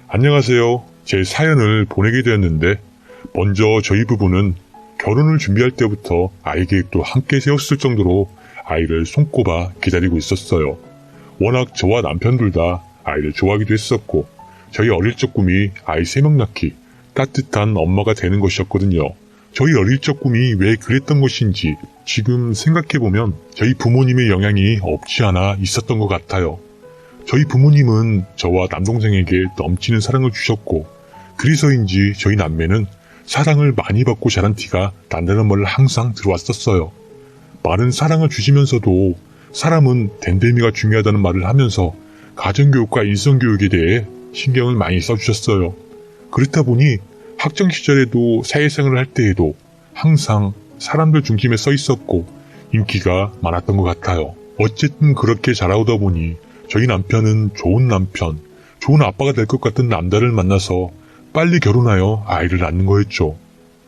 안녕하세요. 제 사연을 보내게 되었는데 먼저 저희 부부는 결혼을 준비할 때부터 아이 계획도 함께 세웠을 정도로 아이를 손꼽아 기다리고 있었어요. 워낙 저와 남편 둘 다 아이를 좋아하기도 했었고 저희 어릴 적 꿈이 아이 3명 낳기, 따뜻한 엄마가 되는 것이었거든요. 저희 어릴 적 꿈이 왜 그랬던 것인지 지금 생각해보면 저희 부모님의 영향이 없지 않아 있었던 것 같아요. 저희 부모님은 저와 남동생에게 넘치는 사랑을 주셨고 그래서인지 저희 남매는 사랑을 많이 받고 자란 티가 난다는 말을 항상 들어왔었어요. 많은 사랑을 주시면서도 사람은 댐댐이가 중요하다는 말을 하면서 가정교육과 일성교육에 대해 신경을 많이 써주셨어요. 그렇다 보니 학창 시절에도 사회생활을 할 때에도 항상 사람들 중심에 서 있었고 인기가 많았던 것 같아요. 어쨌든 그렇게 자라오다 보니 저희 남편은 좋은 남편, 좋은 아빠가 될 것 같은 남자를 만나서 빨리 결혼하여 아이를 낳는 거였죠.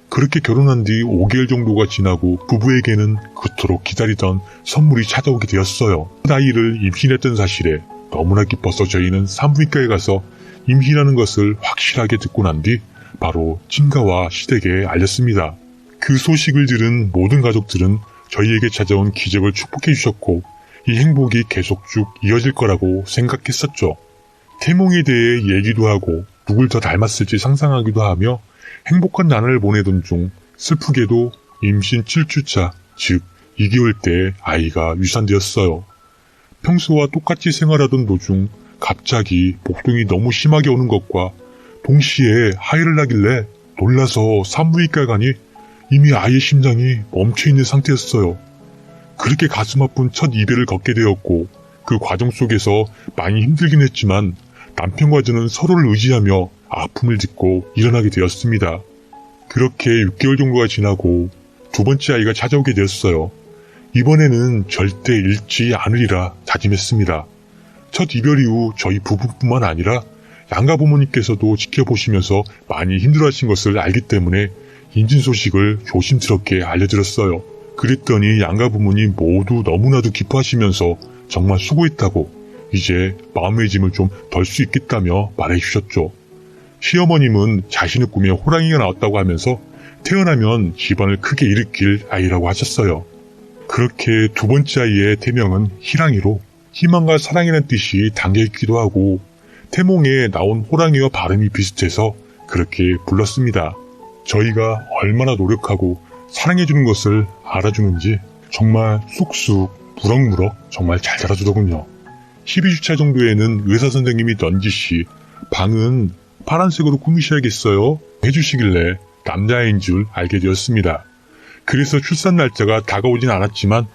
그렇게 결혼한 뒤 5개월 정도가 지나고 부부에게는 그토록 기다리던 선물이 찾아오게 되었어요. 아이를 임신했던 사실에 너무나 기뻐서 저희는 산부인과에 가서 임신하는 것을 확실하게 듣고 난 뒤 바로 친가와 시댁에 알렸습니다. 그 소식을 들은 모든 가족들은 저희에게 찾아온 기적을 축복해 주셨고 이 행복이 계속 쭉 이어질 거라고 생각했었죠. 태몽에 대해 얘기도 하고 누굴 더 닮았을지 상상하기도 하며 행복한 나날을 보내던 중 슬프게도 임신 7주차, 즉 2개월 때 아이가 유산되었어요. 평소와 똑같이 생활하던 도중 갑자기 복통이 너무 심하게 오는 것과 동시에 하혈을 나길래 놀라서 산부인과에 가니 이미 아이의 심장이 멈춰있는 상태였어요. 그렇게 가슴 아픈 첫 이별을 겪게 되었고 그 과정 속에서 많이 힘들긴 했지만 남편과 저는 서로를 의지하며 아픔을 딛고 일어나게 되었습니다. 그렇게 6개월 정도가 지나고 두 번째 아이가 찾아오게 되었어요. 이번에는 절대 잃지 않으리라 다짐했습니다. 첫 이별 이후 저희 부부뿐만 아니라 양가 부모님께서도 지켜보시면서 많이 힘들어하신 것을 알기 때문에 임신 소식을 조심스럽게 알려드렸어요. 그랬더니 양가 부모님 모두 너무나도 기뻐하시면서 정말 수고했다고 이제 마음의 짐을 좀 덜 수 있겠다며 말해주셨죠. 시어머님은 자신의 꿈에 호랑이가 나왔다고 하면서 태어나면 집안을 크게 일으킬 아이라고 하셨어요. 그렇게 두 번째 아이의 태명은 희랑이로 희망과 사랑이라는 뜻이 담겨있기도 하고 태몽에 나온 호랑이와 발음이 비슷해서 그렇게 불렀습니다. 저희가 얼마나 노력하고 사랑해주는 것을 알아주는지 정말 쑥쑥 무럭무럭 정말 잘 자라주더군요. 12주차 정도에는 의사선생님이 넌지시 방은 파란색으로 꾸미셔야겠어요 해주시길래 남자아이인 줄 알게 되었습니다. 그래서 출산 날짜가 다가오진 않았지만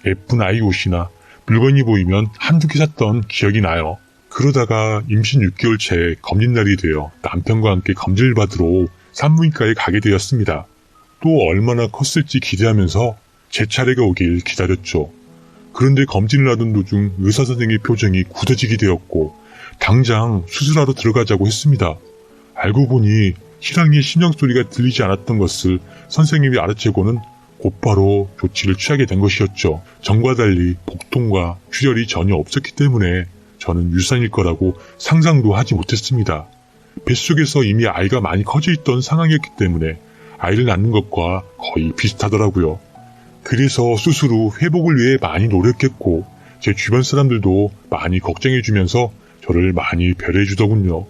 예쁜 아이 옷이나 물건이 보이면 한두 개 샀던 기억이 나요. 그러다가 임신 6개월 차에 검진날이 되어 남편과 함께 검진을 받으러 산부인과에 가게 되었습니다. 또 얼마나 컸을지 기대하면서 제 차례가 오길 기다렸죠. 그런데 검진을 하던 도중 의사선생님의 표정이 굳어지게 되었고 당장 수술하러 들어가자고 했습니다. 알고 보니 희랑이의 심장소리가 들리지 않았던 것을 선생님이 알아채고는 곧바로 조치를 취하게 된 것이었죠. 전과 달리 복통과 출혈이 전혀 없었기 때문에 저는 유산일 거라고 상상도 하지 못했습니다. 뱃속에서 이미 아이가 많이 커져 있던 상황이었기 때문에 아이를 낳는 것과 거의 비슷하더라고요. 그래서 수술 후 회복을 위해 많이 노력했고 제 주변 사람들도 많이 걱정해주면서 저를 많이 배려해주더군요.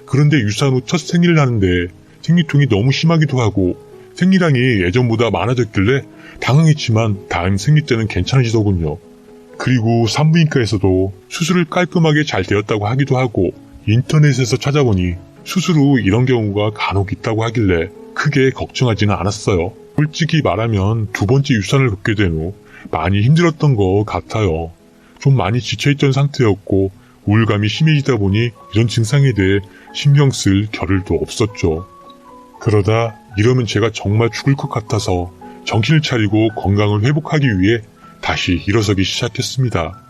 그런데 유산 후 첫 생리를 하는데 생리통이 너무 심하기도 하고 생리량이 예전보다 많아졌길래 당황했지만 다음 생리 때는 괜찮아지더군요. 그리고 산부인과에서도 수술을 깔끔하게 잘 되었다고 하기도 하고 인터넷에서 찾아보니 수술 후 이런 경우가 간혹 있다고 하길래 크게 걱정하지는 않았어요. 솔직히 말하면 두 번째 유산을 겪게 된 후 많이 힘들었던 것 같아요. 좀 많이 지쳐있던 상태였고 우울감이 심해지다 보니 이런 증상에 대해 신경 쓸 겨를도 없었죠. 그러다 이러면 제가 정말 죽을 것 같아서 정신을 차리고 건강을 회복하기 위해 다시 일어서기 시작했습니다.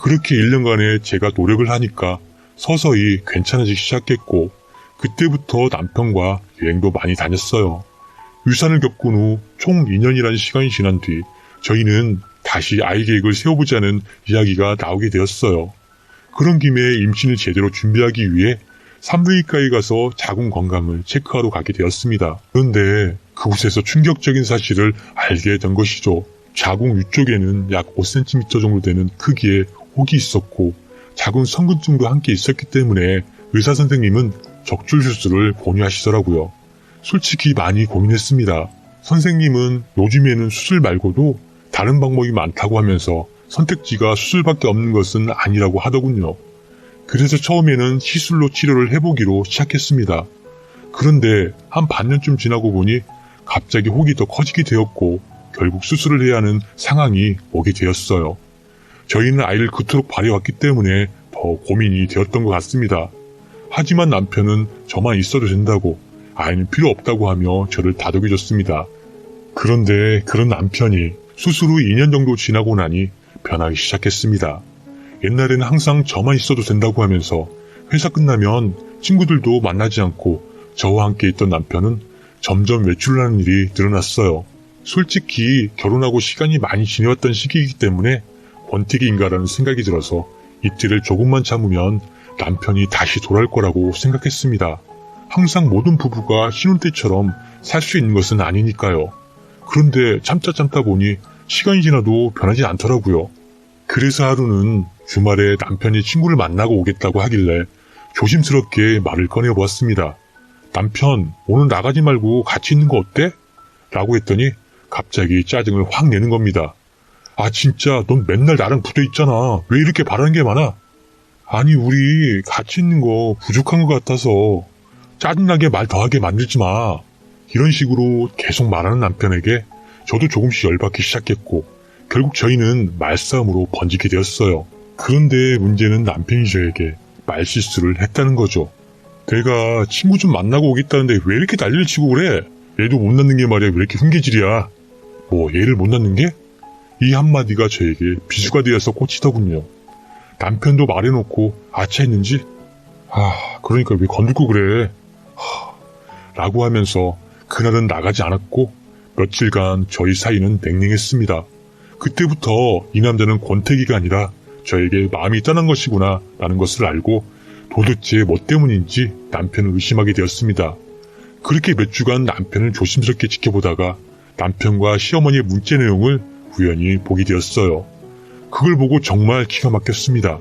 그렇게 1년간의 제가 노력을 하니까 서서히 괜찮아지기 시작했고 그때부터 남편과 여행도 많이 다녔어요. 유산을 겪은 후 총 2년이라는 시간이 지난 뒤 저희는 다시 아이 계획을 세워보자는 이야기가 나오게 되었어요. 그런 김에 임신을 제대로 준비하기 위해 산부인과에 가서 자궁 건강을 체크하러 가게 되었습니다. 그런데 그곳에서 충격적인 사실을 알게 된 것이죠. 자궁 위쪽에는 약 5cm 정도 되는 크기의 혹이 있었고 자궁 성근증도 함께 있었기 때문에 의사 선생님은 적출 수술을 권유하시더라고요. 솔직히 많이 고민했습니다. 선생님은 요즘에는 수술 말고도 다른 방법이 많다고 하면서 선택지가 수술밖에 없는 것은 아니라고 하더군요. 그래서 처음에는 시술로 치료를 해보기로 시작했습니다. 그런데 한 반년쯤 지나고 보니 갑자기 혹이 더 커지게 되었고 결국 수술을 해야 하는 상황이 오게 되었어요. 저희는 아이를 그토록 바래왔기 때문에 더 고민이 되었던 것 같습니다. 하지만 남편은 저만 있어도 된다고 아이는 필요 없다고 하며 저를 다독여줬습니다. 그런데 그런 남편이 수술 후 2년 정도 지나고 나니 변하기 시작했습니다. 옛날에는 항상 저만 있어도 된다고 하면서 회사 끝나면 친구들도 만나지 않고 저와 함께 있던 남편은 점점 외출을 하는 일이 늘어났어요. 솔직히 결혼하고 시간이 많이 지내왔던 시기이기 때문에 권태기인가라는 생각이 들어서 이틀을 조금만 참으면 남편이 다시 돌아올 거라고 생각했습니다. 항상 모든 부부가 신혼 때처럼 살 수 있는 것은 아니니까요. 그런데 참다 보니 시간이 지나도 변하지 않더라고요. 그래서 하루는 주말에 남편이 친구를 만나고 오겠다고 하길래 조심스럽게 말을 꺼내보았습니다. 남편, 오늘 나가지 말고 같이 있는 거 어때? 라고 했더니 갑자기 짜증을 확 내는 겁니다. 아 진짜 넌 맨날 나랑 붙어있잖아. 왜 이렇게 바라는 게 많아? 아니 우리 같이 있는 거 부족한 것 같아서 짜증나게 말 더하게 만들지 마. 이런 식으로 계속 말하는 남편에게 저도 조금씩 열받기 시작했고 결국 저희는 말싸움으로 번지게 되었어요. 그런데 문제는 남편이 저에게 말실수를 했다는 거죠. 내가 친구 좀 만나고 오겠다는데 왜 이렇게 난리를 치고 그래? 얘도 못 낳는 게 말이야 왜 이렇게 훈계질이야? 뭐 얘를 못 낳는 게? 이 한마디가 저에게 비수가 되어서 꽂히더군요. 남편도 말해놓고 아차했는지 그러니까 왜 건들고 그래? 라고 하면서 그날은 나가지 않았고 며칠간 저희 사이는 냉랭했습니다. 그때부터 이 남자는 권태기가 아니라 저에게 마음이 떠난 것이구나 라는 것을 알고 도대체 뭐 때문인지 남편을 의심하게 되었습니다. 그렇게 몇 주간 남편을 조심스럽게 지켜보다가 남편과 시어머니의 문자 내용을 우연히 보게 되었어요. 그걸 보고 정말 기가 막혔습니다.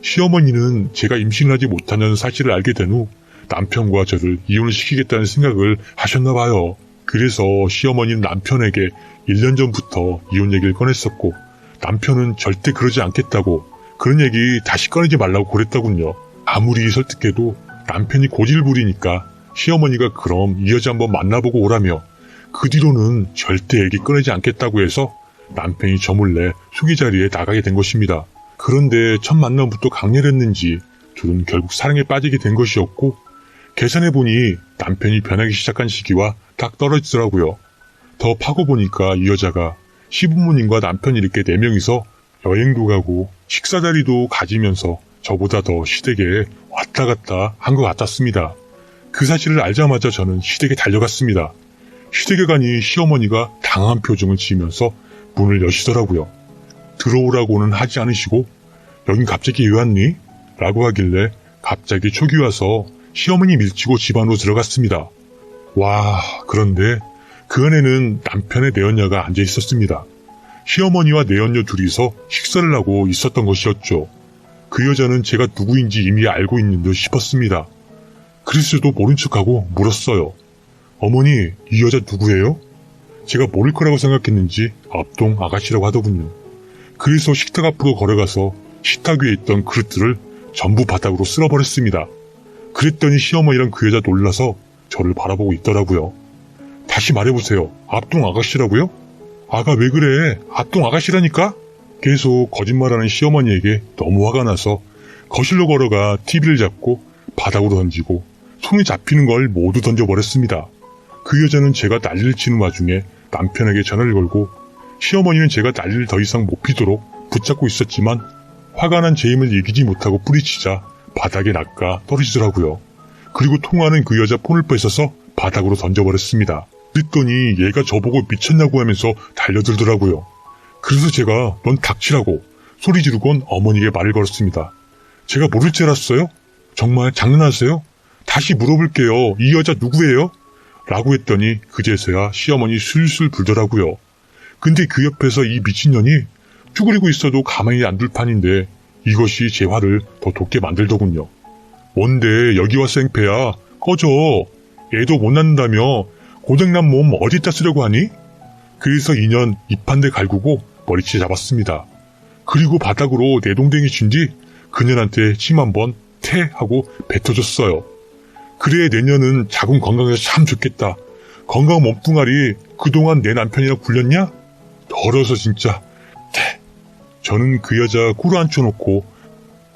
시어머니는 제가 임신을 하지 못하는 사실을 알게 된 후 남편과 저를 이혼을 시키겠다는 생각을 하셨나 봐요. 그래서 시어머니는 남편에게 1년 전부터 이혼 얘기를 꺼냈었고 남편은 절대 그러지 않겠다고 그런 얘기 다시 꺼내지 말라고 그랬더군요. 아무리 설득해도 남편이 고집을 부리니까 시어머니가 그럼 이 여자 한번 만나보고 오라며 그 뒤로는 절대 얘기 꺼내지 않겠다고 해서 남편이 저 몰래 소개 자리에 나가게 된 것입니다. 그런데 첫 만남부터 강렬했는지 둘은 결국 사랑에 빠지게 된 것이었고 계산해보니 남편이 변하기 시작한 시기와 딱 떨어지더라고요. 더 파고 보니까 이 여자가 시부모님과 남편 이렇게 4명이서 여행도 가고 식사 자리도 가지면서 저보다 더 시댁에 왔다 갔다 한 것 같았습니다. 그 사실을 알자마자 저는 시댁에 달려갔습니다. 시댁에 가니 시어머니가 당황한 표정을 지으면서 문을 여시더라고요. 들어오라고는 하지 않으시고 여긴 갑자기 왜 왔니? 라고 하길래 갑자기 촉이 와서 시어머니 밀치고 집 안으로 들어갔습니다. 와, 그런데 그 안에는 남편의 내연녀가 앉아 있었습니다. 시어머니와 내연녀 둘이서 식사를 하고 있었던 것이었죠. 그 여자는 제가 누구인지 이미 알고 있는 듯 싶었습니다. 그래서도 모른 척하고 물었어요. 어머니, 이 여자 누구예요? 제가 모를 거라고 생각했는지 앞동 아가씨라고 하더군요. 그래서 식탁 앞으로 걸어가서 식탁 위에 있던 그릇들을 전부 바닥으로 쓸어버렸습니다. 그랬더니 시어머니랑 그 여자 놀라서 저를 바라보고 있더라고요. 다시 말해보세요. 앞동 아가씨라고요? 아가 왜 그래? 앞동 아가씨라니까? 계속 거짓말하는 시어머니에게 너무 화가 나서 거실로 걸어가 TV를 잡고 바닥으로 던지고 손이 잡히는 걸 모두 던져버렸습니다. 그 여자는 제가 난리를 치는 와중에 남편에게 전화를 걸고 시어머니는 제가 난리를 더 이상 못 피도록 붙잡고 있었지만 화가 난 제 힘을 이기지 못하고 뿌리치자 바닥에 낚아 떨어지더라고요. 그리고 통화하는 그 여자 폰을 뺏어서 바닥으로 던져버렸습니다. 그랬더니 얘가 저보고 미쳤냐고 하면서 달려들더라고요. 그래서 제가 넌 닥치라고 소리 지르곤 어머니에게 말을 걸었습니다. 제가 모를 줄 알았어요? 정말 장난하세요? 다시 물어볼게요. 이 여자 누구예요? 라고 했더니 그제서야 시어머니 술술 불더라고요. 근데 그 옆에서 이 미친년이 쭈그리고 있어도 가만히 안 둘 판인데 이것이 제 화를 더 돋게 만들더군요. 뭔데 여기 와서 행패야? 꺼져. 애도 못 낳는다며 고장난 몸 어디다 쓰려고 하니? 그래서 2년 입 한 대 갈구고 머리채 잡았습니다. 그리고 바닥으로 내동댕이 친 뒤 그년한테 침 한번 태 하고 뱉어줬어요. 그래 내년은 자궁 건강해서 참 좋겠다. 건강 몸뚱아리 그동안 내 남편이랑 굴렸냐? 더러서 진짜. 저는 그 여자 꿇어 앉혀놓고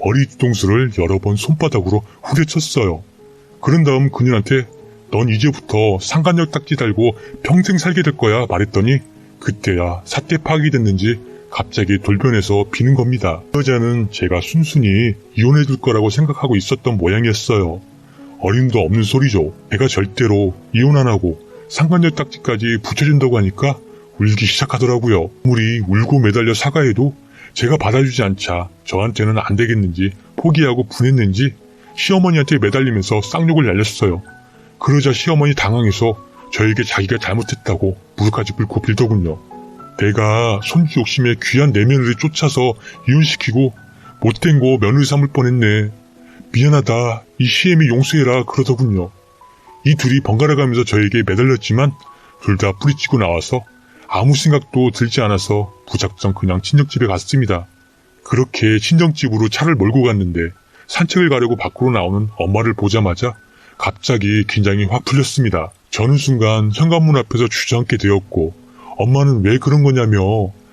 머리 뒤통수를 여러 번 손바닥으로 후려쳤어요. 그런 다음 그녀한테 넌 이제부터 상간녀 딱지 달고 평생 살게 될 거야 말했더니 그때야 사태 파악이 됐는지 갑자기 돌변해서 비는 겁니다. 그 여자는 제가 순순히 이혼해줄 거라고 생각하고 있었던 모양이었어요. 어림도 없는 소리죠. 제가 절대로 이혼 안 하고 상간녀 딱지까지 붙여준다고 하니까 울기 시작하더라고요. 아무리 울고 매달려 사과해도 제가 받아주지 않자 저한테는 안 되겠는지 포기하고 분했는지 시어머니한테 매달리면서 쌍욕을 날렸어요. 그러자 시어머니 당황해서 저에게 자기가 잘못했다고 무릎까지 꿇고 빌더군요. 내가 손주 욕심에 귀한 내 며느리 쫓아서 이혼시키고 못된 거 며느리 삼을 뻔했네. 미안하다. 이 시애미 용서해라 그러더군요. 이 둘이 번갈아 가면서 저에게 매달렸지만 둘 다 뿌리치고 나와서 아무 생각도 들지 않아서 무작정 그냥 친정집에 갔습니다. 그렇게 친정집으로 차를 몰고 갔는데 산책을 가려고 밖으로 나오는 엄마를 보자마자 갑자기 긴장이 확 풀렸습니다. 저는 순간 현관문 앞에서 주저앉게 되었고 엄마는 왜 그런 거냐며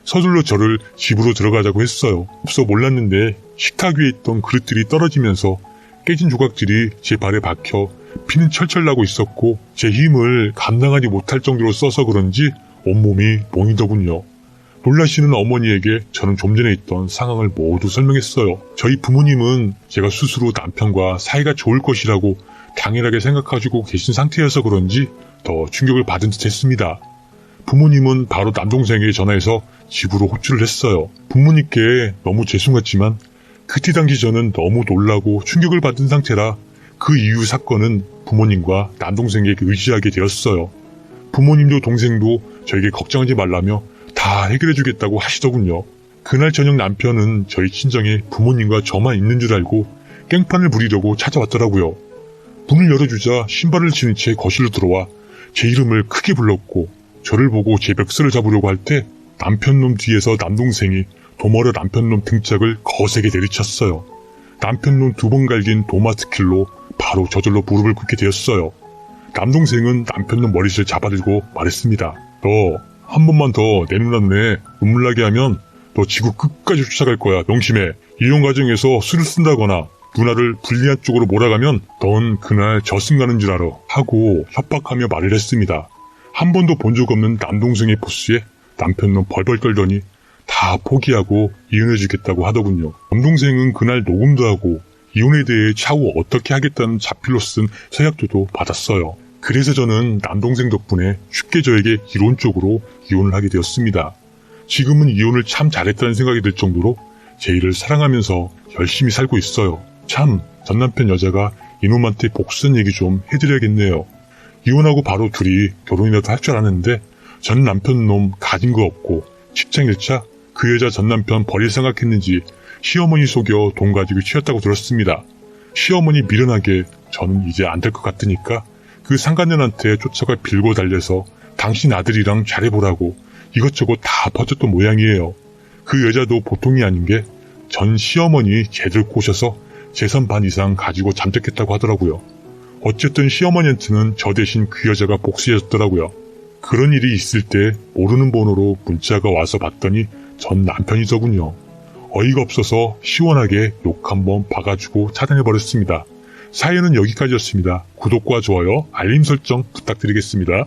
서둘러 저를 집으로 들어가자고 했어요. 없어 몰랐는데 식탁 위에 있던 그릇들이 떨어지면서 깨진 조각들이 제 발에 박혀 피는 철철 나고 있었고 제 힘을 감당하지 못할 정도로 써서 그런지 온몸이 몽이더군요. 놀라시는 어머니에게 저는 좀 전에 있던 상황을 모두 설명했어요. 저희 부모님은 제가 스스로 남편과 사이가 좋을 것이라고 당연하게 생각하시고 계신 상태여서 그런지 더 충격을 받은 듯 했습니다. 부모님은 바로 남동생에게 전화해서 집으로 호출을 했어요. 부모님께 너무 죄송했지만 그때 당시 저는 너무 놀라고 충격을 받은 상태라 그 이후 사건은 부모님과 남동생에게 의지하게 되었어요. 부모님도 동생도 저에게 걱정하지 말라며 다 해결해주겠다고 하시더군요. 그날 저녁 남편은 저희 친정에 부모님과 저만 있는 줄 알고 깽판을 부리려고 찾아왔더라고요. 문을 열어주자 신발을 신은 채 거실로 들어와 제 이름을 크게 불렀고 저를 보고 제 멱살을 잡으려고 할 때 남편놈 뒤에서 남동생이 도머러 남편놈 등짝을 거세게 내리쳤어요. 남편놈 2번 갈긴 도마스킬로 바로 저절로 무릎을 꿇게 되었어요. 남동생은 남편놈 머리를 잡아들고 말했습니다. 너 한 번만 더 내 눈앞에 눈물 나게 하면 너 지구 끝까지 쫓아갈 거야. 명심해. 이혼 과정에서 술을 쓴다거나 누나를 불리한 쪽으로 몰아가면 넌 그날 저승 가는 줄 알아 하고 협박하며 말을 했습니다. 한 번도 본 적 없는 남동생의 포스에 남편은 벌벌 떨더니 다 포기하고 이혼해주겠다고 하더군요. 남동생은 그날 녹음도 하고 이혼에 대해 차후 어떻게 하겠다는 자필로 쓴 서약도도 받았어요. 그래서 저는 남동생 덕분에 쉽게 저에게 이론적으로 이혼을 하게 되었습니다. 지금은 이혼을 참 잘했다는 생각이 들 정도로 제 일을 사랑하면서 열심히 살고 있어요. 참 전남편 여자가 이놈한테 복수한 얘기 좀 해드려야겠네요. 이혼하고 바로 둘이 결혼이라도 할 줄 알았는데 전 남편 놈 가진 거 없고 직장 1차 그 여자 전 남편 버릴 생각했는지 시어머니 속여 돈 가지고 취했다고 들었습니다. 시어머니 미련하게 저는 이제 안 될 것 같으니까 그 상간년한테 쫓아가 빌고 달려서 당신 아들이랑 잘해보라고 이것저것 다 퍼졌던 모양이에요. 그 여자도 보통이 아닌 게 전 시어머니 제대로 꼬셔서 재산 반 이상 가지고 잠적했다고 하더라고요. 어쨌든 시어머니한테는 저 대신 그 여자가 복수해줬더라고요. 그런 일이 있을 때 모르는 번호로 문자가 와서 봤더니 전 남편이더군요. 어이가 없어서 시원하게 욕 한번 박아주고 차단해버렸습니다. 사연은 여기까지였습니다. 구독과 좋아요, 알림 설정 부탁드리겠습니다.